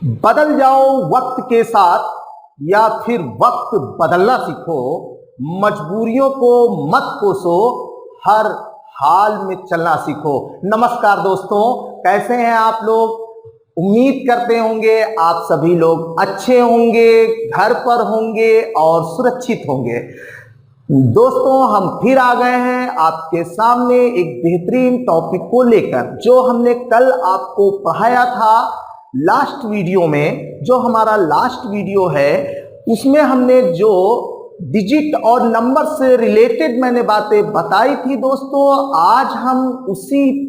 बदल जाओ वक्त के साथ या फिर वक्त बदलना सीखो। मजबूरियों को मत कोसो, हर हाल में चलना सीखो। नमस्कार दोस्तों, कैसे हैं आप लोग? उम्मीद करते होंगे आप सभी लोग अच्छे होंगे, घर पर होंगे और सुरक्षित होंगे। दोस्तों, हम फिर आ गए हैं आपके सामने एक बेहतरीन टॉपिक को लेकर, जो हमने कल आपको पढ़ाया था लास्ट वीडियो में। जो हमारा लास्ट वीडियो है उसमें हमने जो डिजिट और नंबर से रिलेटेड मैंने बातें बताई थी दोस्तों, आज हम उसी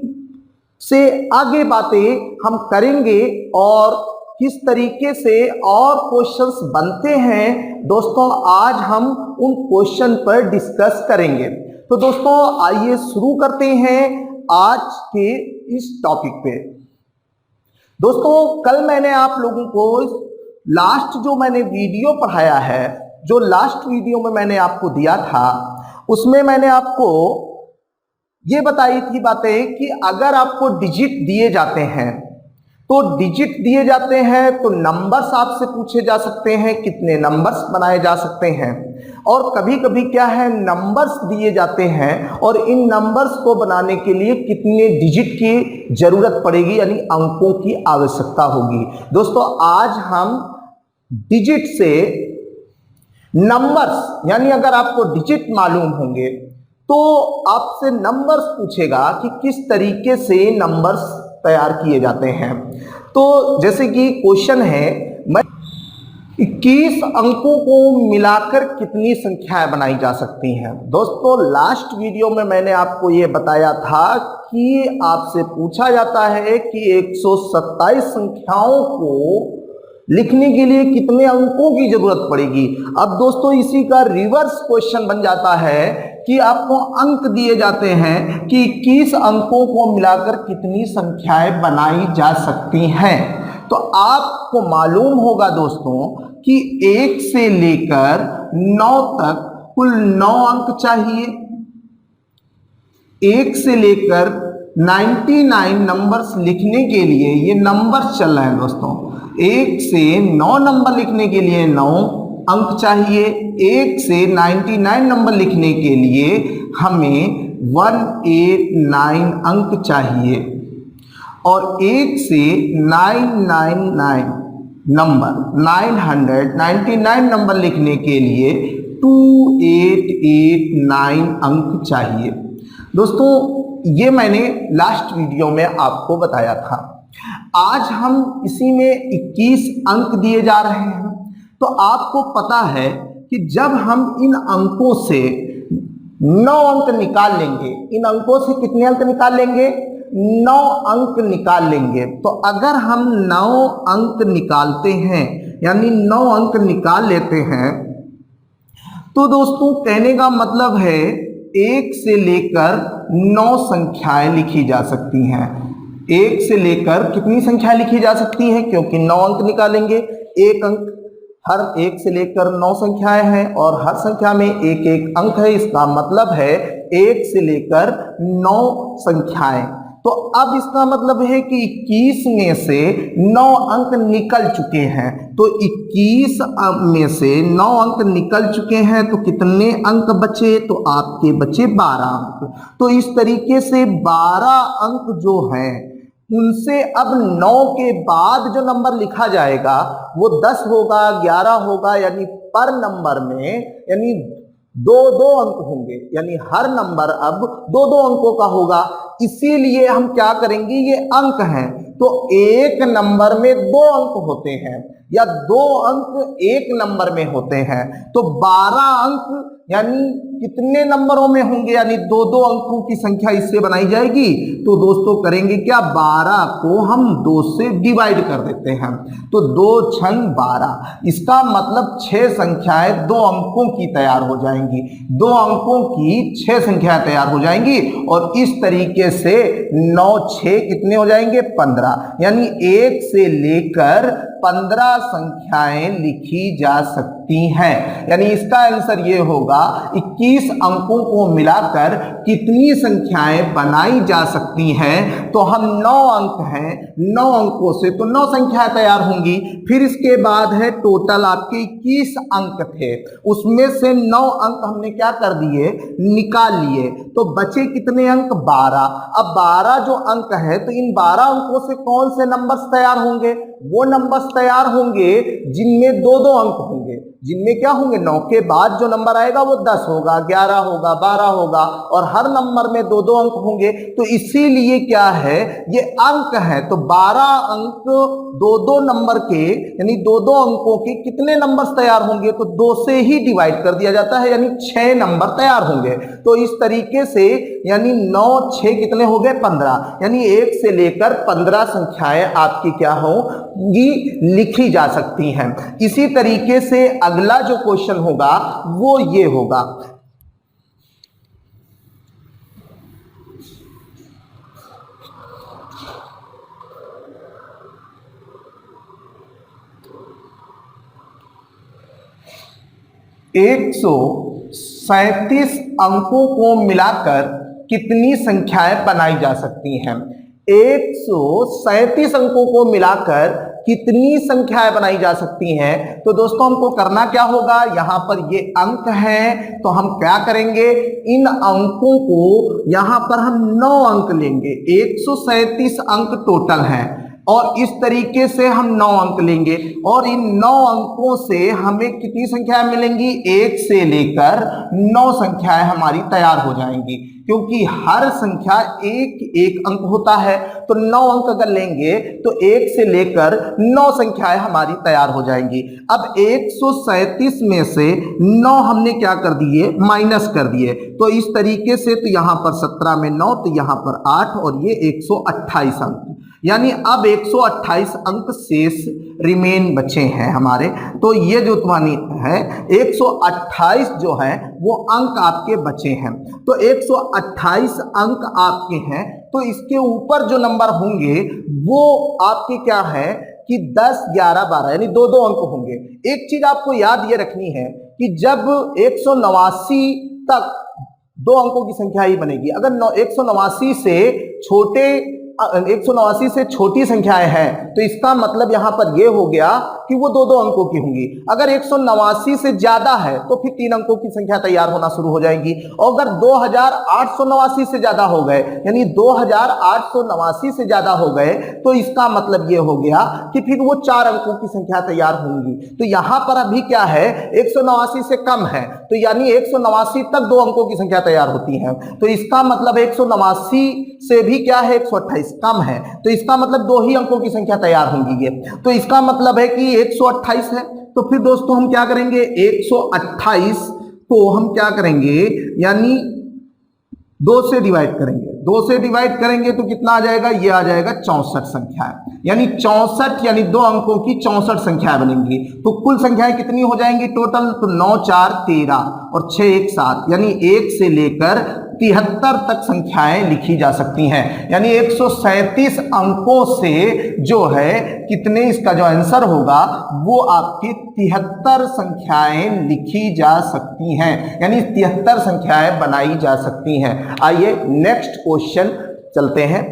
से आगे बातें हम करेंगे और किस तरीके से और क्वेश्चंस बनते हैं दोस्तों, आज हम उन क्वेश्चन पर डिस्कस करेंगे। तो दोस्तों आइए शुरू करते हैं आज के इस टॉपिक पे। दोस्तों, कल मैंने आप लोगों को लास्ट जो मैंने वीडियो पढ़ाया है, जो लास्ट वीडियो में मैंने आपको दिया था, उसमें मैंने आपको ये बताई थी बातें कि अगर आपको डिजिट दिए जाते हैं तो नंबर्स आपसे पूछे जा सकते हैं, कितने नंबर्स बनाए जा सकते हैं। और कभी कभी क्या है, नंबर्स दिए जाते हैं और इन नंबर्स को बनाने के लिए कितने डिजिट की जरूरत पड़ेगी, यानी अंकों की आवश्यकता होगी। दोस्तों, आज हम डिजिट से नंबर्स, यानी अगर आपको डिजिट मालूम होंगे तो आपसे नंबर्स पूछेगा कि किस तरीके से नंबर्स तैयार किए जाते हैं। तो जैसे कि क्वेश्चन है, 21 अंकों को मिलाकर कितनी संख्याएं बनाई जा सकती हैं। दोस्तों, लास्ट वीडियो में मैंने आपको ये बताया था कि आपसे पूछा जाता है कि 127 संख्याओं को लिखने के लिए कितने अंकों की जरूरत पड़ेगी। अब दोस्तों इसी का रिवर्स क्वेश्चन बन जाता है कि आपको अंक दिए जाते हैं कि 21 अंकों को मिलाकर कितनी संख्याएं बनाई जा सकती हैं। तो आपको मालूम होगा दोस्तों कि 1 से लेकर 9 तक कुल 9 अंक चाहिए। 1 से लेकर 99 नंबर्स लिखने के लिए, ये नंबर्स चल रहे हैं दोस्तों, 1 से 9 नंबर लिखने के लिए 9 अंक चाहिए। 1 से 99 नंबर लिखने के लिए हमें 189 अंक चाहिए। और 1 से 999 नंबर 999 नंबर लिखने के लिए 2889 अंक चाहिए। दोस्तों, ये मैंने लास्ट वीडियो में आपको बताया था। आज हम इसी में 21 अंक दिए जा रहे हैं। तो आपको पता है कि जब हम इन अंकों से 9 अंक निकाल लेंगे, इन अंकों से कितने अंक निकाल लेंगे? 9 अंक निकाल लेंगे। तो अगर हम 9 अंक निकालते हैं, यानी 9 अंक निकाल लेते हैं, तो दोस्तों कहने का मतलब है 1 से लेकर 9 संख्याएं लिखी जा सकती हैं। 1 से लेकर कितनी संख्या लिखी जा सकती है? क्योंकि 9 अंक निकालेंगे, एक अंक, हर 1 से लेकर 9 संख्याएं हैं और हर संख्या में एक एक अंक है। इसका मतलब है 1 से लेकर 9 संख्याएं। तो अब इसका मतलब है कि 21 में से 9 अंक निकल चुके हैं। तो 21 में से 9 अंक निकल चुके हैं, तो कितने अंक बचे? तो आपके बचे 12 अंक। तो इस तरीके से 12 अंक जो हैं उनसे अब 9 के बाद जो नंबर लिखा जाएगा वो 10 होगा, 11 होगा, यानी पर नंबर में यानी 2-2 अंक होंगे, यानी हर नंबर अब 2-2 अंकों का होगा। इसीलिए हम क्या करेंगे, ये अंक हैं तो एक नंबर में 2 अंक होते हैं या 2 अंक एक नंबर में होते हैं। तो 12 अंक यानी कितने नंबरों में होंगे, यानी 2-2 अंकों की संख्या इससे बनाई जाएगी। तो दोस्तों करेंगे क्या, 12 को हम 2 से डिवाइड कर देते हैं। तो 2 छंग 12, इसका मतलब 6 संख्याएं 2 अंकों की तैयार हो जाएंगी। 2 अंकों की 6 संख्याएं तैयार हो जाएंगी और इस तरीके से 9 6 कितने हो जाएंगे, 15, यानी 1 से लेकर 15 संख्याएं लिखी जा सकती हैं। यानी इसका आंसर ये होगा 21 21 अंकों को मिलाकर कितनी संख्याएं बनाई जा सकती हैं? तो हम 9 अंक हैं, 9 अंकों से तो 9 संख्याएं तैयार होंगी। फिर इसके बाद है टोटल आपके 21 अंक थे, उसमें से 9 अंक हमने क्या कर दिए, निकाल लिए। तो बचे कितने अंक? 12। अब 12 जो अंक है तो इन 12 अंकों से कौन से नंबर्स तैयार होंगे? वो नंबर्स तैयार होंगे जिनमें 2-2 अंक होंगे, जिनमें क्या होंगे, 9 के बाद जो नंबर आएगा वो 10 होगा, 11 होगा, 12 होगा, और हर नंबर में 2-2 अंक होंगे। तो इसीलिए क्या है, ये अंक है। तो 12 अंक 2-2 नंबर के, यानी 2-2 अंकों के कितने नंबर्स तैयार होंगे? तो 2 से ही डिवाइड कर दिया जाता है, यानी 6 नंबर तैयार होंगे। तो इस तरीके से यानी 9 6 कितने हो गए? 15। यानी 1 से लेकर 15 संख्याएं आपकी क्या होंगी, लिखी जा सकती हैं। इसी तरीके से अगला जो क्वेश्चन होगा वो ये होगा। एक 137 अंकों को मिलाकर कितनी संख्याएं बनाई जा सकती हैं? 137 अंकों को मिलाकर कितनी संख्याएं बनाई जा सकती हैं? तो दोस्तों हमको करना क्या होगा, यहां पर ये अंक हैं तो हम क्या करेंगे, इन अंकों को यहां पर हम 9 अंक लेंगे। 137 अंक टोटल हैं और इस तरीके से हम 9 अंक लेंगे और इन 9 अंकों से हमें कितनी संख्याएं मिलेंगी? 1 से लेकर 9 संख्याएं हमारी तैयार हो जाएंगी, क्योंकि हर संख्या एक अंक होता है। तो 9 अंक अगर लेंगे तो 1 से लेकर 9 संख्याएं हमारी तैयार हो जाएंगी। अब 137 में से 9 हमने क्या कर दिए, माइनस कर दिए। तो इस तरीके से तो यहां पर 17 में 9, तो यहां पर 8 और ये 128 अंक, यानी अब 128 अंक शेष रिमेन बचे हैं हमारे। तो ये जो तुम्हारी है 128 जो है वो अंक आपके बचे हैं। तो 128 अंक आपके हैं, तो इसके ऊपर जो नंबर होंगे वो आपके क्या है कि 10 11 12 यानी 2-2 अंक होंगे। एक चीज आपको याद ये रखनी है कि जब 189 तक 2 अंकों की संख्या ही बनेगी। अगर 189 से छोटे 189 से छोटी संख्याएं हैं तो इसका मतलब यहां पर यह हो गया कि वो 2-2 अंकों की होंगी। अगर 189 से ज्यादा है तो फिर 3 अंकों की संख्या तैयार होना शुरू हो जाएंगी। और अगर 2889 से ज्यादा हो गए, यानी 2889 से ज्यादा हो गए, तो इसका मतलब यह हो गया कि फिर वो 4 अंकों की संख्या तैयार होंगी। तो यहां पर अभी क्या है, 189 से कम है, तो यानी 189 तक 2 अंकों की संख्या तैयार होती है। तो इसका मतलब 189 से भी क्या है, 128 कम है, तो इसका मतलब 2 ही अंकों की संख्या तैयार होंगी। ये तो इसका मतलब है कि 128 है। तो फिर दोस्तों हम क्या करेंगे, 128 को हम क्या करेंगे, यानी 2 से डिवाइड करेंगे। 2 से डिवाइड करेंगे तो कितना आ जाएगा, ये आ जाएगा 64 संख्या, यानी 64 यानी 2 अंकों की 64 संख्याएं बनेंगी। तो कुल संख्याएं कितनी हो जाएंगी टोटल, तो 9 4 13 और 6 1 7, यानी 1 से लेकर 73 तक संख्याएं लिखी जा सकती हैं। यानी 137 अंकों से जो है कितने, इसका जो आंसर होगा वो आपकी 73 संख्याएं लिखी जा सकती हैं, यानी 73 संख्याएं बनाई जा सकती हैं। आइए नेक्स्ट क्वेश्चन चलते हैं।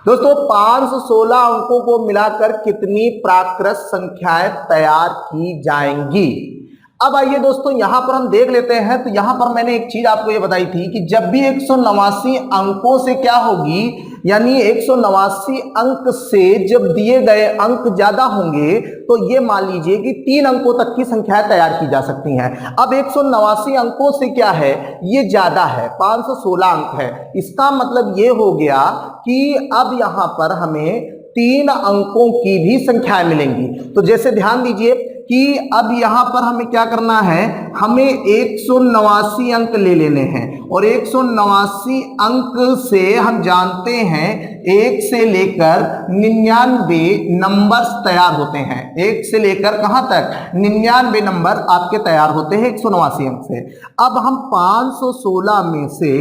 दोस्तों 516 अंकों को मिलाकर कितनी प्राकृत संख्याएं तैयार की जाएंगी? अब आइए दोस्तों यहां पर हम देख लेते हैं। तो यहां पर मैंने एक चीज आपको ये बताई थी कि जब भी 189 अंकों से क्या होगी, यानी 189 अंक से जब दिए गए अंक ज्यादा होंगे तो ये मान लीजिए कि 3 अंकों तक की संख्याएं तैयार की जा सकती हैं। अब 189 अंकों से क्या है, ये ज्यादा है, 516 अंक है। इसका मतलब ये हो गया कि अब यहां पर हमें 3 अंकों की भी संख्याएं मिलेंगी। तो जैसे ध्यान दीजिए कि अब यहां पर हमें क्या करना है, हमें 189 अंक ले लेने हैं और 189 अंक से हम जानते हैं 1 से लेकर 99 नंबर्स तैयार होते हैं। 1 से लेकर कहां तक, 99 नंबर आपके तैयार होते हैं 189 अंक से। अब हम 516 में से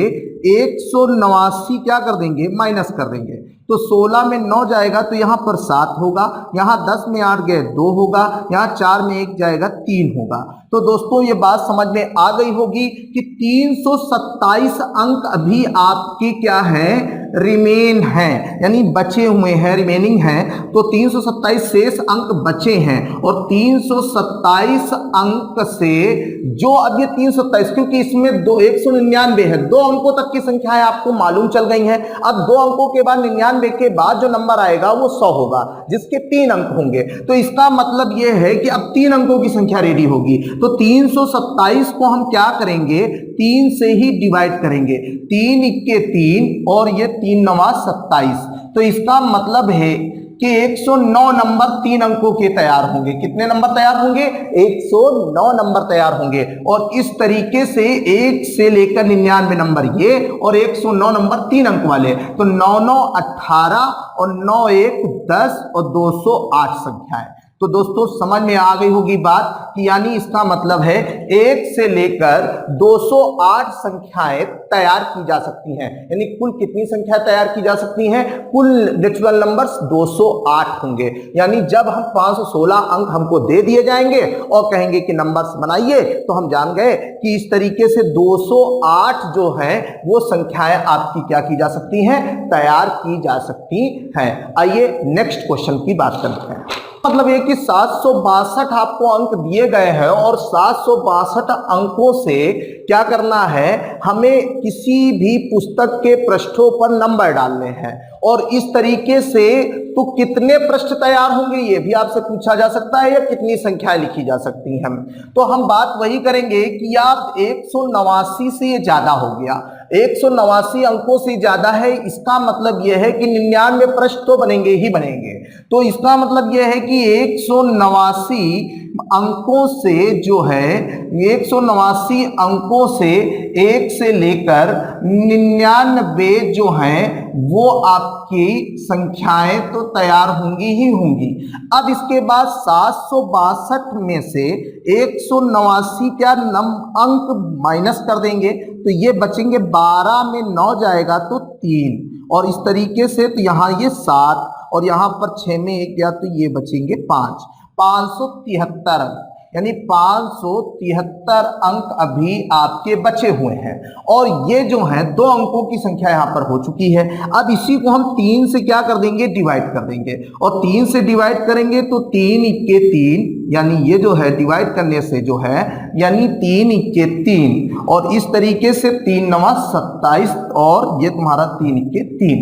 189 क्या कर देंगे, माइनस कर देंगे, तो 16 में 9 जाएगा तो यहाँ पर 7 होगा, यहाँ 10 में 8 गए 2 होगा, यहाँ 4 में 1 जाएगा 3 होगा। तो दोस्तों ये बात समझ में आ गई होगी कि 327 अंक अभी आपके क्या है, रिमेन हैं, यानी बचे हुए हैं, रिमेनिंग हैं। तो 327 शेष अंक बचे हैं और 327 अंक से जो अब ये 327, क्योंकि इसमें 199 है, 2 अंकों तक की संख्याएं आपको मालूम चल गई हैं। अब 2 अंकों के बाद 99 के बाद जो नंबर आएगा वो 100 होगा, जिसके 3 अंक होंगे। तो इसका मतलब ये है कि अब 3 अंकों की संख्या रेडी होगी। तो 327 को हम क्या करेंगे, 3 से ही डिवाइड करेंगे। 3 इक्के 3 और ये 3 नवा 27। तो इसका मतलब है कि 109 नंबर 3 अंकों के तैयार होंगे। कितने नंबर तैयार होंगे? 109 नंबर तैयार होंगे। और इस तरीके से 1 से लेकर 99 नंबर ये और 109 नंबर 3 अंक वाले। तो 9 9 18 और 9 1 10 और 208 संख्याएं। तो दोस्तों समझ में आ गई होगी बात कि यानी इसका मतलब है 1 से लेकर 208 संख्याएं तैयार की जा सकती हैं। यानी कुल कितनी संख्या तैयार की जा सकती हैं? कुल नेचुरल नंबर्स 208 होंगे। यानी जब हम 516 अंक हमको दे दिए जाएंगे और कहेंगे कि नंबर्स बनाइए, तो हम जान गए कि इस तरीके से 208 जो है वो संख्याएं आपकी क्या की जा सकती हैं, तैयार की जा सकती हैं। आइए नेक्स्ट क्वेश्चन की बात करते हैं। मतलब ये कि 762 आपको अंक दिए गए हैं और 762 अंकों से क्या करना है, हमें किसी भी पुस्तक के पृष्ठों पर नंबर डालने हैं। और इस तरीके से तो कितने पृष्ठ तैयार होंगे ये भी आपसे पूछा जा सकता है, या कितनी संख्याएं लिखी जा सकती हैं। तो हम बात वही करेंगे कि आप 189 से ये ज्यादा हो गया, 189 अंकों से ज्यादा है। इसका मतलब यह है कि 99 पृष्ठ तो बनेंगे ही बनेंगे। तो इसका मतलब यह है कि 189 अंकों से जो है, 189 अंकों से 1 से लेकर 99 जो हैं वो आपकी संख्याएं तो तैयार होंगी ही होंगी। अब इसके बाद 762 में से 189 क्या अंक माइनस कर देंगे, तो ये बचेंगे 12 में 9 जाएगा तो 3, और इस तरीके से तो यहाँ ये 7 और यहाँ पर 6 में 1 गया तो ये बचेंगे 5, 573 अंक। यानी 573 अंक अभी आपके बचे हुए हैं। और ये जो है 2 अंकों की संख्या यहां पर हो चुकी है। अब इसी को हम 3 से क्या कर देंगे, डिवाइड कर देंगे। और 3 से डिवाइड करेंगे तो 3 इक्के 3, यानी ये जो है डिवाइड करने से जो है, यानी 3 इक्के 3 और इस तरीके से 3 नवा 27 और ये तुम्हारा 3 इक्के 3।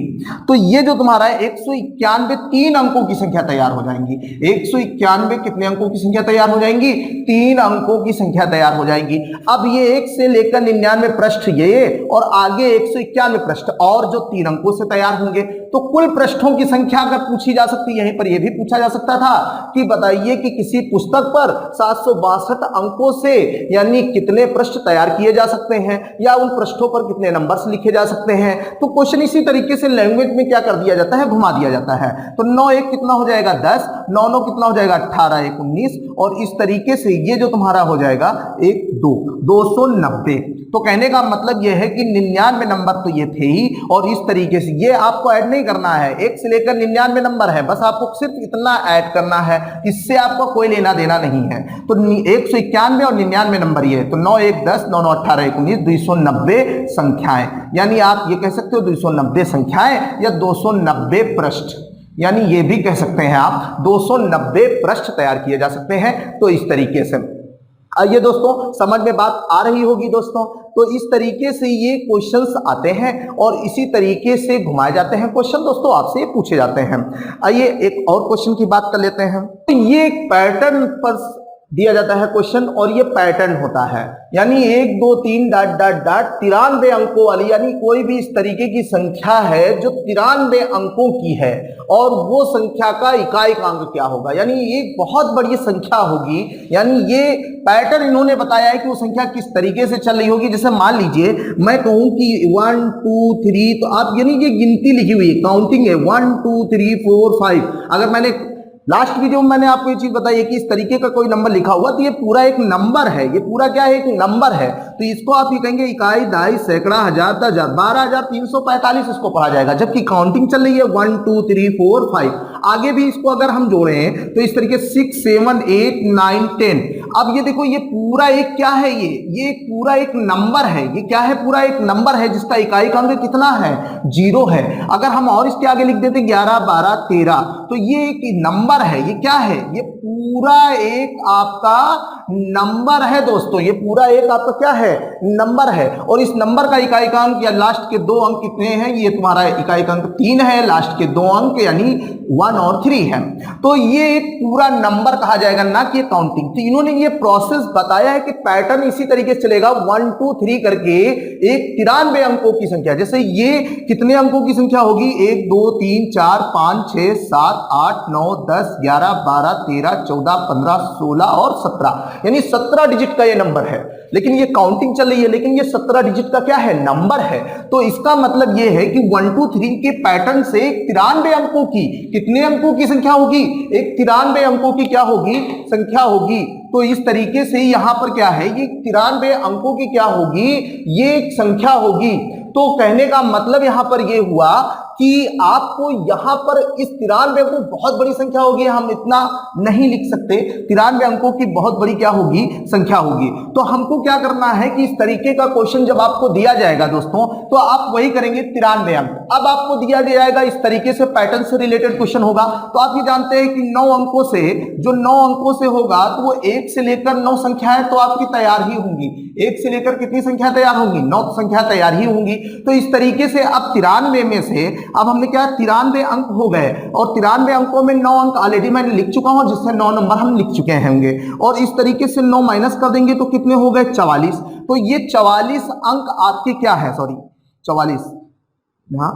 तो ये जो तुम्हारा है 191 3 अंकों की संख्या तैयार हो जाएंगी। 191 कितने अंकों की संख्या तैयार हो जाएंगी? 3 अंकों की संख्या तैयार हो जाएगी। अब ये 1 से लेकर 99 पृष्ठ ये और आगे 191 पृष्ठ और जो 3 अंकों से तैयार होंगे। तो कुल पृष्ठों की संख्या अगर पूछी जा सकती है, यहीं पर यह भी पूछा जा सकता था कि बताइए कि किसी पुस्तक पर 762 अंकों से यानी कितने पृष्ठ तैयार किए जा सकते हैं, या उन पृष्ठों पर कितने नंबर्स लिखे जा सकते हैं। तो क्वेश्चन इसी तरीके से लैंग्वेज में क्या कर दिया जाता है, घुमा दिया जाता है। तो 9 1 कितना हो जाएगा 10, 9 9 कितना हो जाएगा 18 1 19, और इस तरीके से ये जो तुम्हारा हो जाएगा 1 2 290। तो कहने का मतलब यह है कि 99 नंबर तो ये थे ही, और इस तरीके से ये आपको ऐड नहीं करना है। 1 से लेकर 99 नंबर है, बस आपको सिर्फ इतना ऐड करना है, इससे आपका कोई लेना देना नहीं है। तो 191 और 99 नंबर ये, तो 9 1 10 9 9 18 1 19 290 संख्याएं। यानी आप ये कह सकते हो 290 संख्याएं या 290 पृष्ठ, यानी ये भी कह सकते हैं आप 290 पृष्ठ तैयार किए जा सकते हैं। तो इस तरीके से आइए दोस्तों, समझ में बात आ रही होगी दोस्तों। तो इस तरीके से ये क्वेश्चंस आते हैं और इसी तरीके से घुमाए जाते हैं क्वेश्चन दोस्तों, आपसे पूछे जाते हैं। आइए एक और क्वेश्चन की बात कर लेते हैं। तो ये एक पैटर्न पर दिया जाता है क्वेश्चन, और ये पैटर्न होता है, यानी 1 2 3 डॉट डॉट डॉट 93 अंकों वाली, यानी कोई भी इस तरीके की संख्या है जो 93 अंकों की है, और वो संख्या का इकाई का अंक क्या होगा, यानी ये बहुत बड़ी संख्या होगी। यानी ये पैटर्न इन्होंने बताया है कि वो संख्या किस तरीके से चल रही होगी। जैसे मान लीजिए मैं कहूं कि 1 2 3, तो आप यानी ये गिनती लिखी हुई है, काउंटिंग है 1 2 3 4 5। अगर मैंने लास्ट वीडियो में मैंने आपको ये चीज बताई है कि इस तरीके का कोई नंबर लिखा हुआ तो ये पूरा एक नंबर है, ये पूरा क्या है, एक नंबर है। तो इसको आप ये कहेंगे इकाई, दहाई, सैकड़ा, हजार, 10,000, 12,345 इसको पढ़ा जाएगा। जबकि काउंटिंग चल रही है 1 2 3 4 5, आगे भी इसको अगर हम जोड़े हैं तो इस तरीके 6 7 8 9 10। अब ये देखो, ये पूरा एक क्या है, ये पूरा एक नंबर है। ये क्या है, पूरा एक नंबर है जिसका इकाई का अंक कितना है, 0 है। अगर हम और इसके आगे लिख देते 11 12 13, तो ये एक नंबर है। ये क्या है, ये पूरा एक आपका नंबर है दोस्तों। ये पूरा एक आपका क्या है, नंबर है। और इस नंबर का इकाई का अंक या लास्ट के 2 अंक कितने हैं, ये तुम्हारा इकाई का अंक 3 है, लास्ट के 2 अंक यानी 1 और 3 है। तो ये एक पूरा नंबर कहा जाएगा, ना कि काउंटिंग। तो इन्होंने ये प्रोसेस बताया है कि पैटर्न इसी तरीके से चलेगा 1 2 3 करके एक 93 अंकों की संख्या। जैसे ये कितने अंकों की संख्या होगी, 1 2 3 4 5 6 7 8 9 10 11 12 13 14 15 16 और 17, यानी 17 डिजिट का ये नंबर है। लेकिन ये काउंटिंग चल रही है, लेकिन ये 17 डिजिट का क्या है, नंबर है। तो इसका मतलब ये है कि 1 2 3 के पैटर्न से 93 अंकों की, कितने अंकों की संख्या होगी, एक 93 अंकों की क्या होगी, संख्या होगी। तो इस तरीके से यहां पर क्या है, ये 93 अंकों की क्या होगी, ये एक संख्या होगी। तो कहने का मतलब यहां पर ये हुआ कि आपको यहां पर इस 93 अंकों बहुत बड़ी संख्या होगी, हम इतना नहीं लिख सकते। 93 अंकों की बहुत बड़ी क्या होगी, संख्या होगी। तो हमको क्या करना है कि इस तरीके का क्वेश्चन जब आपको दिया जाएगा दोस्तों, तो आप वही करेंगे 93 अंक। अब आपको दिया जाएगा इस तरीके से पैटर्न से रिलेटेड क्वेश्चन होगा। तो आप ये जानते हैं कि 9 अंकों से, जो 9 अंकों से होगा तो वो 1 से लेकर 9 संख्याएं तो आपकी तैयार ही होंगी। 1 से लेकर कितनी संख्या तैयार होंगी, 9 संख्या तैयार ही होंगी। तो इस तरीके से अब 93 में से अब हमने क्या, 93 अंक हो गए, और 93 अंकों में 9 अंक ऑलरेडी मैंने लिख चुका हूं, जिससे 9 नंबर हम लिख चुके होंगे। और इस तरीके से 9 माइनस कर देंगे तो कितने हो गए, 44। तो ये 44 अंक आपके क्या है, सॉरी 44, यहां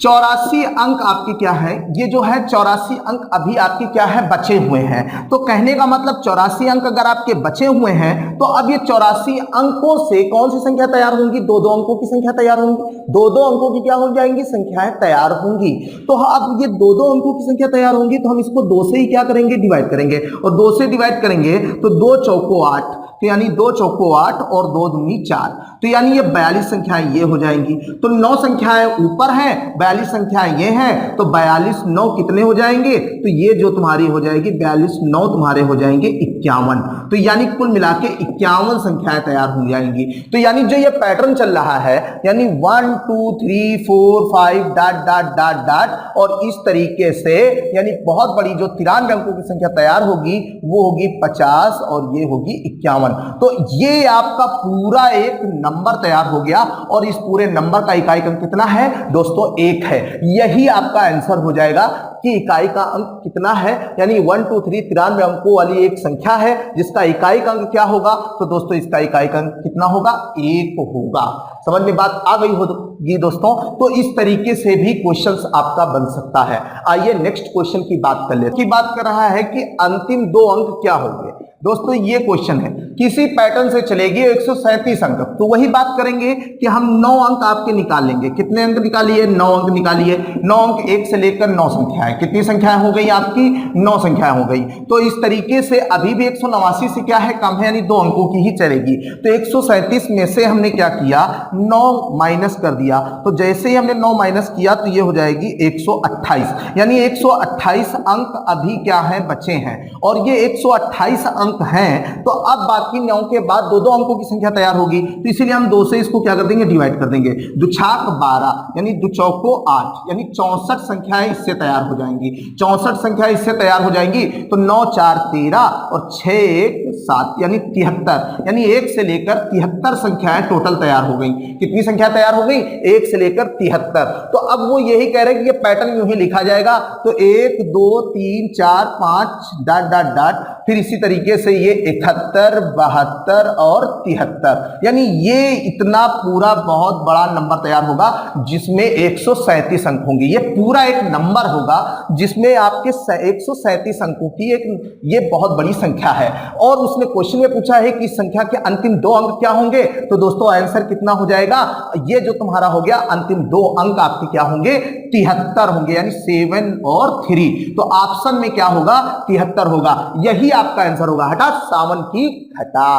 84 अंक आपके क्या है, ये जो है 84 अंक अभी आपके क्या है, बचे हुए हैं। तो कहने का मतलब 84 अंक अगर आपके बचे हुए हैं तो अब ये 84 अंकों से कौन सी संख्या तैयार होंगी, 2-2 अंकों की संख्या तैयार होंगी। 2-2 अंकों की क्या हो जाएंगी, संख्याएं तैयार होंगी। तो अब ये 2-2 अंकों की संख्या तैयार होंगी तो हम इसको 2 से ही क्या करेंगे, डिवाइड करेंगे। और 2 से डिवाइड करेंगे तो 2 चौको 8, तो यानी 2 चौको 8 और 2 दूनी 4, तो यानी ये 42 संख्याएं ये हो जाएंगी। तो 9 संख्याएं ऊपर हैं, 42 संख्याएं ये हैं, तो 42 9 कितने हो जाएंगे, तो ये जो तुम्हारी हो जाएगी 42 9 तुम्हारे हो जाएंगे 51। तो यानी कुल मिला के 51 संख्याएं तैयार हो जाएंगी। तो यानी जो ये पैटर्न चल रहा है, यानी 1 2 3 4 5 डॉट डॉट डॉट डॉट, और इस तरीके से यानी बहुत बड़ी जो 93 अंकों की संख्या तैयार होगी वो होगी 50 और ये होगी 51। तो ये आपका पूरा एक नंबर तैयार हो गया, और इस पूरे नंबर का इकाई अंक कितना है दोस्तों, 1 है। यही आपका आंसर हो जाएगा कि इकाई का अंक कितना है, यानी 1 2 3 93 अंकों वाली एक संख्या है जिसका इकाई का अंक क्या होगा। तो दोस्तों इसका इकाई का अंक कितना होगा, 1 होगा। समझ में बात आ गई होगी दोस्तों। तो इस तरीके से भी क्वेश्चंस आपका बन सकता है। आइए नेक्स्ट क्वेश्चन की बात कर लेते हैं। बात कर रहा है कि अंतिम 2 अंक क्या होंगे। दोस्तों ये क्वेश्चन है, किसी पैटर्न से चलेगी 137 अंक। तो वही बात करेंगे कि हम 9 अंक आपके निकाल लेंगे। कितने अंक निकालिए, 9 अंक निकालिए। 9 अंक 1 से लेकर 9 संख्याएं, कितनी संख्याएं हो गई आपकी, 9 संख्याएं हो गई। तो इस तरीके से अभी भी 189 से क्या है, कम है, यानी 2 अंकों की ही चलेगी। तो 137 में से हमने क्या किया, 9 माइनस कर दिया। तो जैसे ही हमने 9 माइनस किया तो ये हो जाएगी 128, यानी 128 अंक अभी क्या है, बचे हैं। और ये 128 अंक हैं, तो अब बाकी 9 के बाद 2-2 अंकों की संख्या तैयार होगी। तो इसीलिए हम 2 से इसको क्या कर देंगे, डिवाइड कर देंगे। 2 छाक 12, यानी 2 चौको 8, यानी 64 संख्याएं इससे तैयार हो जाएंगी। 64 संख्याएं इससे तैयार हो जाएंगी। तो 9 4 13 और 6 1 7, यानी 73, यानी 1 से लेकर 73 संख्याएं टोटल तैयार हो गई। कितनी संख्या तैयार हो गई, 1 से लेकर 73। तो अब वो यही कह रहे हैं कि ये पैटर्न यूं ही लिखा जाएगा। तो 1 2 3 4 5 डॉट डॉट डॉट, फिर इसी तरीके से ये 71, 72 और 73, यानी ये इतना पूरा बहुत बड़ा नंबर तैयार होगा जिसमें 137 अंक होंगे। ये पूरा एक नंबर होगा जिसमें आपके 137 अंकों की एक ये बहुत बड़ी संख्या है। और उसने क्वेश्चन में पूछा है कि इस संख्या के अंतिम 2 अंक क्या होंगे, तो दोस्तों आंसर कितना हो जाएगा, ये जो तुम्हारा हो गया अंतिम 2 अंक आपके क्या होंगे, 73 होंगे, यानी 7 और 3। तो ऑप्शन में क्या होगा, 73 होगा। यही आपका आंसर होगा। हटा सावन की घटा।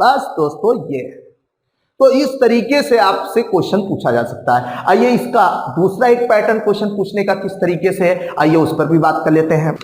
बस दोस्तों ये, तो इस तरीके से आपसे क्वेश्चन पूछा जा सकता है। आइए इसका दूसरा एक पैटर्न क्वेश्चन पूछने का किस तरीके से है, आइए उस पर भी बात कर लेते हैं।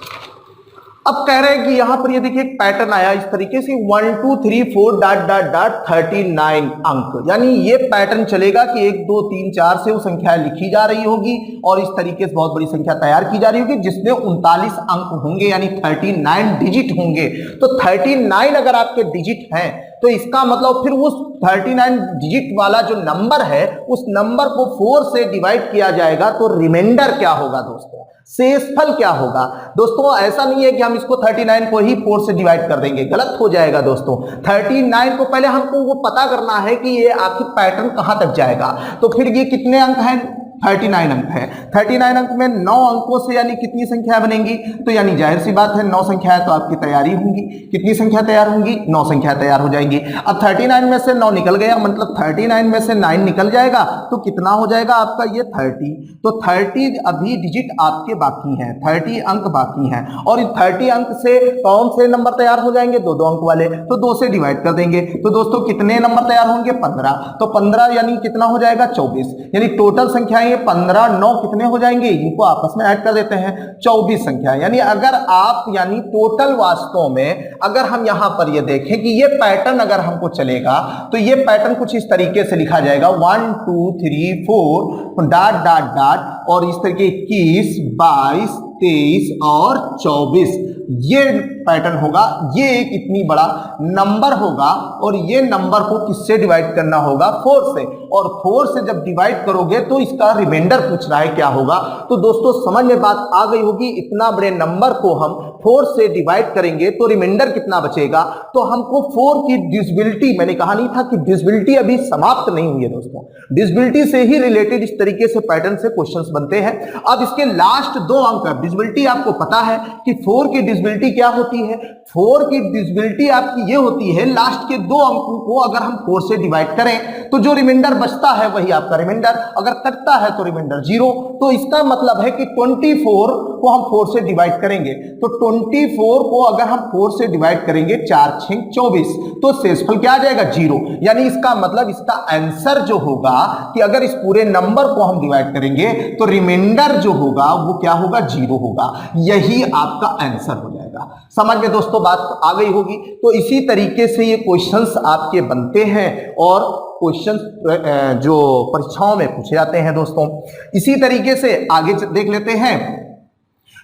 अब कह रहे हैं कि यहां पर ये देखिए एक पैटर्न आया इस तरीके से 1 2 3 4 डॉट डॉट डॉट 39 अंक, यानी ये पैटर्न चलेगा कि 1 2 3 4 से वो संख्या लिखी जा रही होगी और इस तरीके से बहुत बड़ी संख्या तैयार की जा रही होगी जिसमें 39 अंक होंगे, यानी 39 डिजिट होंगे। तो 39 अगर आपके डिजिट हैं तो इसका मतलब फिर उस 39 डिजिट वाला जो नंबर है उस नंबर को 4 से डिवाइड किया जाएगा तो रिमाइंडर क्या होगा दोस्तों, शेषफल क्या होगा। दोस्तों ऐसा नहीं है कि हम इसको 39 को ही 4 से डिवाइड कर देंगे, गलत हो जाएगा दोस्तों। 39 को पहले हमको वो पता करना है कि ये आखिर पैटर्न कहां तक जाएगा। तो फिर ये कितने अंक हैं, 39 अंक है। 39 अंक में 9 अंकों से यानी कितनी संख्या बनेंगी, तो यानी जाहिर सी बात है 9 संख्या है तो आपकी तैयारी होंगी। कितनी संख्या तैयार होंगी, 9 संख्या तैयार हो जाएंगी। अब 39 में से 9 निकल गया, मतलब 39 में से 9 निकल जाएगा तो कितना हो जाएगा आपका ये 30। तो 30 अभी डिजिट आपके बाकी हैं, 30 अंक बाकी हैं। और इन 30 अंक से कौन से नंबर तैयार हो जाएंगे, 2 अंक वाले, तो 2 से डिवाइड कर देंगे। तो दोस्तों कितने नंबर तैयार होंगे, 15। तो 15 यानी कितना हो जाएगा, 24। यानी टोटल संख्या ये 15 9 कितने हो जाएंगे, इनको आपस में ऐड कर देते हैं, 24 संख्या। यानी अगर आप यानी टोटल वास्तव में अगर हम यहां पर ये देखें कि ये पैटर्न अगर हमको चलेगा तो ये पैटर्न कुछ इस तरीके से लिखा जाएगा 1 2 3 4 डॉट डॉट डॉट और इस तरीके 21 22 23 और 24 ये पैटर्न होगा। ये एक इतनी बड़ा नंबर होगा और ये नंबर को किससे डिवाइड करना होगा, 4 से। और 4 से जब डिवाइड करोगे तो इसका रिमाइंडर पूछ रहा है क्या होगा। तो दोस्तों समझ में बात आ गई होगी, इतना बड़े नंबर को हम 4 से डिवाइड करेंगे तो रिमाइंडर कितना बचेगा। तो हमको 4 की डिविजिबिलिटी, मैंने कहा नहीं था कि डिविजिबिलिटी अभी समाप्त नहीं हुई है दोस्तों, डिविजिबिलिटी से ही रिलेटेड इस तरीके से पैटर्न से क्वेश्चंस बनते हैं। अब इसके लास्ट 2 अंक डिविजिबिलिटी आपको पता है कि 4 की डिविजिबिलिटी क्या होती है, 4 की डिविजिबिलिटी आपकी ये होती है लास्ट के 2 अंकों को अगर हम 4 से डिवाइड करें तो जो रिमाइंडर बचता है वही आपका रिमाइंडर, अगर कटता है तो रिमाइंडर 0। तो इसका मतलब है कि 24 को हम 4 से डिवाइड करेंगे तो 24 को अगर हम 4 से डिवाइड करेंगे 4 6 24 तो शेषफल क्या आ जाएगा, 0। यानी इसका मतलब इसका आंसर जो होगा कि अगर इस पूरे नंबर को हम डिवाइड करेंगे तो रिमाइंडर जो होगा वो क्या होगा, 0 होगा। यही आपका आंसर हो जाएगा। समझ में दोस्तों बात आ गई होगी। तो इसी तरीके से ये क्वेश्चंस आपके बनते हैं और क्वेश्चन जो परीक्षाओं में पूछे जाते हैं दोस्तों। इसी तरीके से आगे देख लेते हैं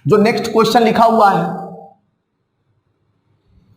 जो नेक्स्ट क्वेश्चन लिखा हुआ है।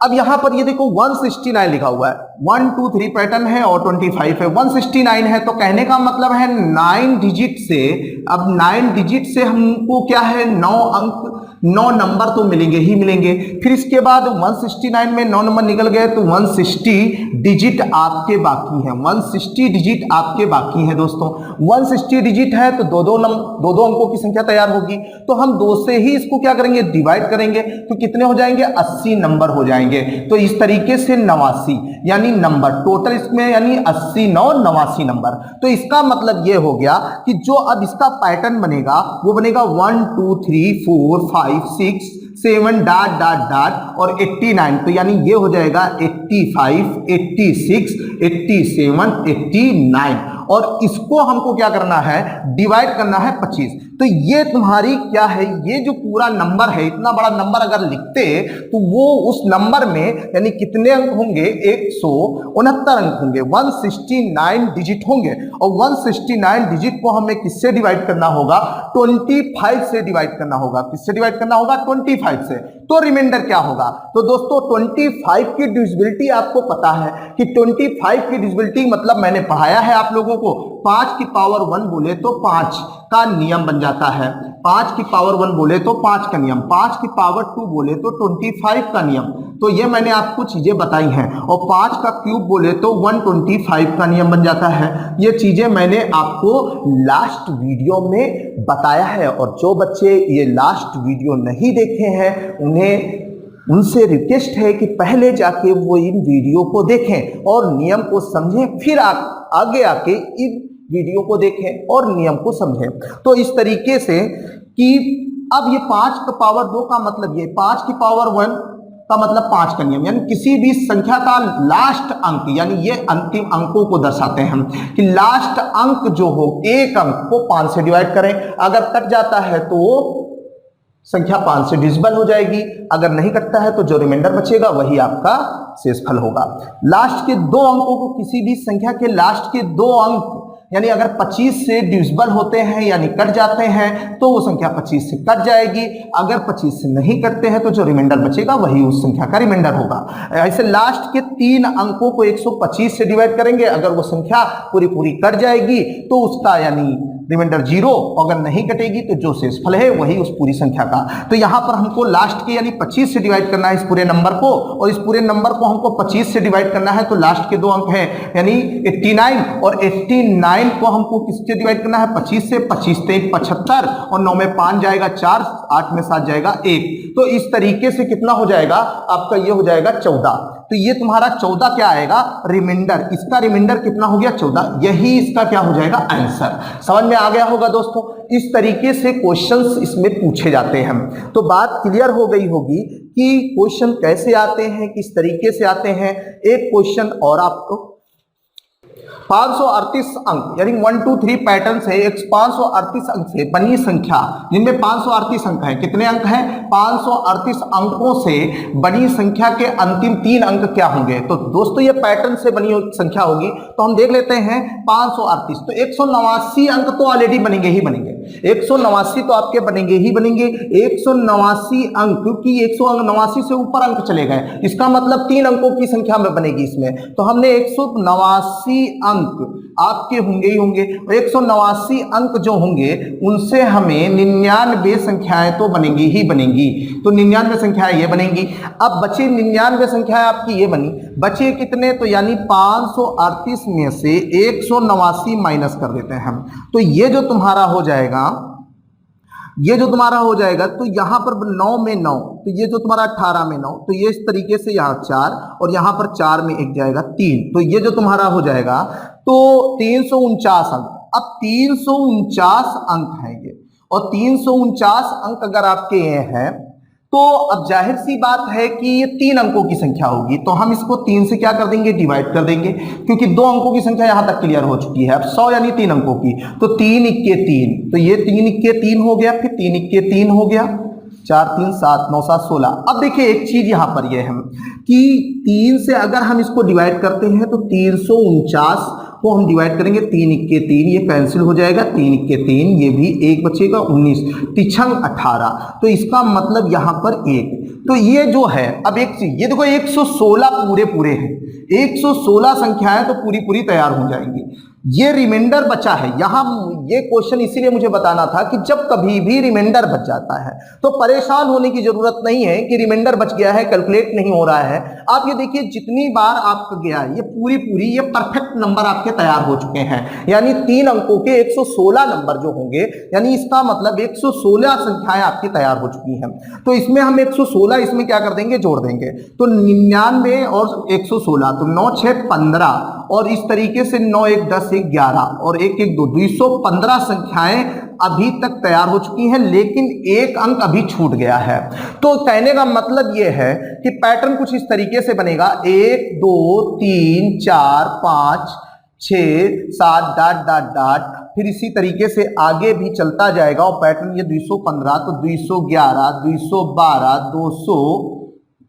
अब यहां पर ये देखो 169 लिखा हुआ है, 1 2 3 पैटर्न है और 25 है, 169 है। तो कहने का मतलब है 9 डिजिट से, अब 9 डिजिट से हमको क्या है, 9 अंक 9 नंबर तो मिलेंगे ही मिलेंगे। फिर इसके बाद 169 में 9 नंबर निकल गए तो 160 डिजिट आपके बाकी हैं, 160 डिजिट आपके बाकी हैं दोस्तों। 160 डिजिट है तो 2 अंकों की संख्या तैयार होगी। तो हम 2 से ही इसको क्या करेंगे, डिवाइड करेंगे तो कितने हो जाएंगे, 80 नंबर हो जाएंगे। तो इस तरीके से 89 यानी नंबर टोटल इसमें यानी 80 9 89 नंबर। तो इसका मतलब यह हो गया कि जो अब इसका पैटर्न बनेगा वो बनेगा 1 2 3 4 5 6 7 डॉट डॉट डॉट और 89। तो यानी ये हो जाएगा 85 86 87 89 और इसको हमको क्या करना है, डिवाइड करना है 25। तो ये तुम्हारी क्या है, ये जो पूरा नंबर है, इतना बड़ा नंबर अगर लिखते तो वो उस नंबर में यानी कितने अंक होंगे, 169 अंक होंगे, 169 डिजिट होंगे। और 169 डिजिट को हमें किससे डिवाइड करना होगा, 25 से डिवाइड करना होगा। किससे डिवाइड करना होगा, 25 से। तो रिमाइंडर क्या होगा, तो दोस्तों 25 की डिविजिबिलिटी आपको पता है कि 25 की डिविजिबिलिटी मतलब मैंने पढ़ाया है आप लोगों को, 5 की पावर 1 बोले तो 5 का नियम बन जाता है, 5 की पावर 1 बोले तो 5 का नियम, 5 की पावर 2 बोले तो 25 का नियम। तो ये मैंने आपको चीजें बताई हैं। और 5 का क्यूब बोले तो 125 का नियम बन जाता है। ये चीजें मैंने आपको लास्ट वीडियो में बताया है, और जो बच्चे ये लास्ट वीडियो नहीं देखे हैं उनसे रिक्वेस्ट है कि पहले जाके वो इन वीडियो को देखें और नियम को समझें, फिर आगे आके इन वीडियो को देखें और नियम को समझें। तो इस तरीके से कि अब ये 5 का पावर 2 का मतलब ये 5 की पावर 1 का मतलब 5 का नियम, यानी किसी भी संख्या का लास्ट अंक, यानी ये अंतिम अंकों को दर्शाते हैं हम कि लास्ट अंक जो हो, एक अंक को 5 से डिवाइड करें, अगर कट जाता है तो संख्या 5 से डिविजिबल हो जाएगी, अगर नहीं कटता है तो जो रिमाइंडर बचेगा वही आपका शेषफल होगा। लास्ट के 2 अंकों को, किसी भी संख्या के लास्ट के 2 अंक यानी अगर 25 से डिविजिबल होते हैं यानी कट जाते हैं तो वो संख्या 25 से कट जाएगी, अगर 25 से नहीं कटते हैं तो जो रिमाइंडर बचेगा वही उस संख्या का रिमाइंडर होगा। ऐसे लास्ट के 3 अंकों को 125 से डिवाइड करेंगे, अगर वो संख्या पूरी पूरी कट जाएगी तो उसका यानी रिमाइंडर 0, अगर नहीं कटेगी तो जो शेषफल है वही उस पूरी संख्या का। तो यहां पर हमको लास्ट के यानी 25 से डिवाइड करना है इस पूरे नंबर को, और इस पूरे नंबर को हमको 25 से डिवाइड करना है, तो लास्ट के 2 अंक हैं यानी 89, और 89 को हमको किससे डिवाइड करना है 25 से, 25 से 75, और 9 में 5 जाएगा 4, 8 में 7 जाएगा 1। तो इस तरीके से कितना हो जाएगा आपका, ये हो जाएगा 14। तो ये तुम्हारा 14 क्या आएगा रिमाइंडर, इसका रिमाइंडर कितना हो गया 14, यही इसका क्या हो जाएगा आंसर। समझ में आ गया होगा दोस्तों। इस तरीके से क्वेश्चंस इसमें पूछे जाते हैं। तो बात क्लियर हो गई होगी कि क्वेश्चन कैसे आते हैं, किस तरीके से आते हैं। एक क्वेश्चन और आपको 538 अंक यानी 1 2 3 पैटर्न से 538 अंक से बनी संख्या, जिनमें 538 अंक है, कितने अंक हैं 538 अंकों से बनी संख्या के अंतिम 3 अंक क्या होंगे। तो दोस्तों ये पैटर्न से बनी संख्या होगी, तो हम देख लेते हैं 538, तो 189 अंक तो ऑलरेडी बनेंगे ही बनेंगे, 189 तो आपके बनेंगे ही बनेंगे। 189 अंक, क्योंकि 189 से ऊपर अंक चले गए, इसका मतलब 3 अंकों की संख्या में बनेगी इसमें, तो हमने 189 अंक आपके होंगे ही होंगे। 189 अंक जो होंगे उनसे हमें 99 संख्याएं तो बनेंगी ही बनेंगी, तो 99 संख्याएं ये बनेंगी। अब बचे 99 संख्याएं आपकी ये बनी, बचे कितने, तो यानी 538 में से 189 माइनस कर देते हैं हम, तो ये जो तुम्हारा हो जाएगा, ये जो तुम्हारा हो जाएगा, तो यहां पर 9 में 9, तो ये जो तुम्हारा 18 में 9, तो ये इस तरीके से यहाँ 4, और यहां पर 4 में 1 जाएगा 3, तो ये जो तुम्हारा हो जाएगा तो 349 अंक। अब 349 अंक है ये, और 349 अंक अगर आपके ये हैं तो अब जाहिर सी बात है कि ये 3 अंकों की संख्या होगी, तो हम इसको 3 से क्या कर देंगे डिवाइड कर देंगे, क्योंकि 2 अंकों की संख्या यहां तक क्लियर हो चुकी है। अब 100 यानी 3 अंकों की, तो 3 इक्के 3, तो ये 3 इक्के 3 हो गया, फिर 3 इक्के 3 हो गया, 4 3 7 9 7 16। अब देखिए एक चीज यहां पर ये है कि 3 से अगर हम इसको डिवाइड करते हैं तो 349 को हम डिवाइड करेंगे, 3 इक्के 3, ये कैंसिल हो जाएगा, 3 इक्के 3, ये भी 1 बचेगा, 19 तिछंग 18, तो इसका मतलब यहां पर 1। तो ये जो है, अब एक चीज ये देखो 116 पूरे हैं, 116 संख्याएं तो पूरी तैयार हो जाएंगी। ये रिमाइंडर बचा है, यहां ये क्वेश्चन इसीलिए मुझे बताना था कि जब कभी भी रिमाइंडर बच जाता है तो परेशान होने की जरूरत नहीं है कि रिमाइंडर बच गया है, कैलकुलेट नहीं हो रहा है। आप ये देखिए जितनी बार आपका गया ये पूरी ये परफेक्ट नंबर आपके तैयार हो चुके हैं, यानी 3 अंकों के 116 नंबर जो होंगे, यानी इसका मतलब 116 संख्याएं आपकी तैयार हो चुकी हैं। तो इसमें हम 116 इसमें क्या कर देंगे, जोड़ देंगे, तो 99 और 116, तो 9 6 15, और इस तरीके से 9 1 10 1 11 और 1 1 2, 215 संख्याएं अभी तक तैयार हो चुकी हैं, लेकिन एक अंक अभी छूट गया है। तो कहने का मतलब यह है कि पैटर्न कुछ इस तरीके से बनेगा, 1 2 3 4 5 6 7 डॉट डॉट डॉट, फिर इसी तरीके से आगे भी चलता जाएगा, और पैटर्न ये 215, तो 211 212 200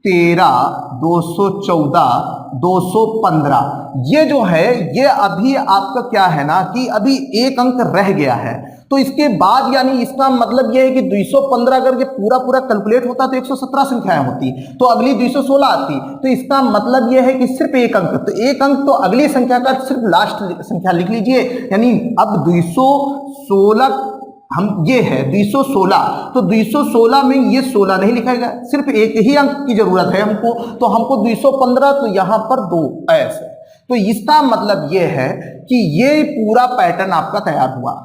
213, 214, 215, ये जो है ये अभी आपका क्या है ना कि अभी एक अंक रह गया है। तो इसके बाद यानी इसका मतलब ये है कि 215 अगर ये पूरा पूरा कैलकुलेट होता तो 117 संख्याएं होती, तो अगली 216 आती। तो इसका मतलब ये है कि सिर्फ एक अंक, तो एक अंक तो अगली संख्या का सिर्फ लास्ट संख्या लिख लीजिए। यानी अब 216 हम ये है 216, तो 216 में ये 16 नहीं लिखाएगा, सिर्फ एक ही अंक की जरूरत है हमको, तो हमको 215, तो यहां पर 2 ऐसे। तो इसका मतलब ये है कि ये पूरा पैटर्न आपका तैयार हुआ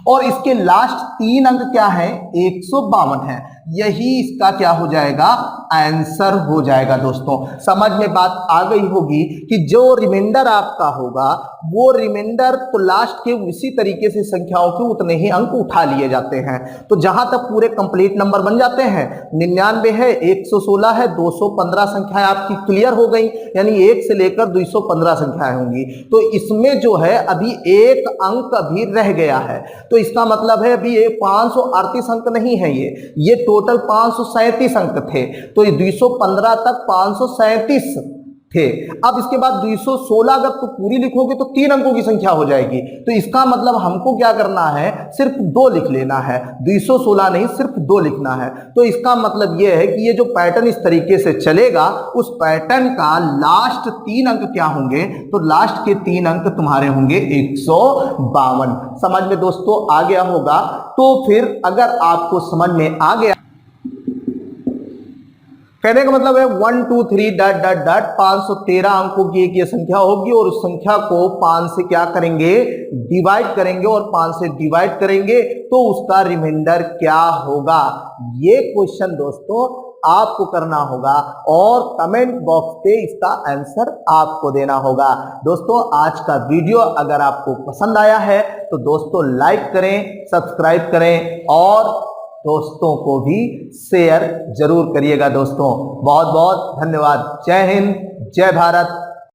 और इसके लास्ट 3 अंक क्या है, 152 है। यही इसका क्या हो जाएगा, आंसर हो जाएगा। दोस्तों समझ में बात आ गई होगी कि जो रिमाइंडर आपका होगा वो रिमाइंडर तो लास्ट के उसी तरीके से संख्याओं के उतने ही अंक उठा लिए जाते हैं। तो जहां तक पूरे कंप्लीट नंबर बन जाते हैं, 99 है, 116 है, 215 संख्याएं आपकी क्लियर हो गई, यानी 1 से लेकर 215 संख्याएं होंगी। तो इसमें जो है अभी एक अंक अभी रह गया है, तो इसका मतलब है अभी ये 538 अंक नहीं है, ये टोटल 537 अंक थे। तो ये 215 तक 537 थे। अब इसके बाद 216 अगर तो पूरी लिखोगे तो 3 अंकों की संख्या हो जाएगी। तो इसका मतलब हमको क्या करना है, सिर्फ 2 लिख लेना है, 216 नहीं, सिर्फ 2 लिखना है। तो इसका मतलब यह है कि ये जो पैटर्न इस तरीके से चलेगा, उस पैटर्न का लास्ट 3 अंक क्या होंगे, तो लास्ट के 3 अंक तुम्हारे होंगे 152। समझ में दोस्तों आ गया होगा। तो फिर अगर आपको समझ में आ गया, कहने का मतलब है 1 2 3 डॉट डॉट डॉट 513 अंकों की एक ये संख्या होगी और उस संख्या को 5 से क्या करेंगे, डिवाइड करेंगे, और 5 से डिवाइड करेंगे तो उसका रिमाइंडर क्या होगा। ये क्वेश्चन दोस्तों आपको करना होगा और कमेंट बॉक्स पे इसका आंसर आपको देना होगा। दोस्तों आज का वीडियो अगर आपको पसंद आया है तो दोस्तों लाइक करें, सब्सक्राइब करें और दोस्तों को भी शेयर जरूर करिएगा। दोस्तों बहुत बहुत धन्यवाद। जय हिंद, जय भारत।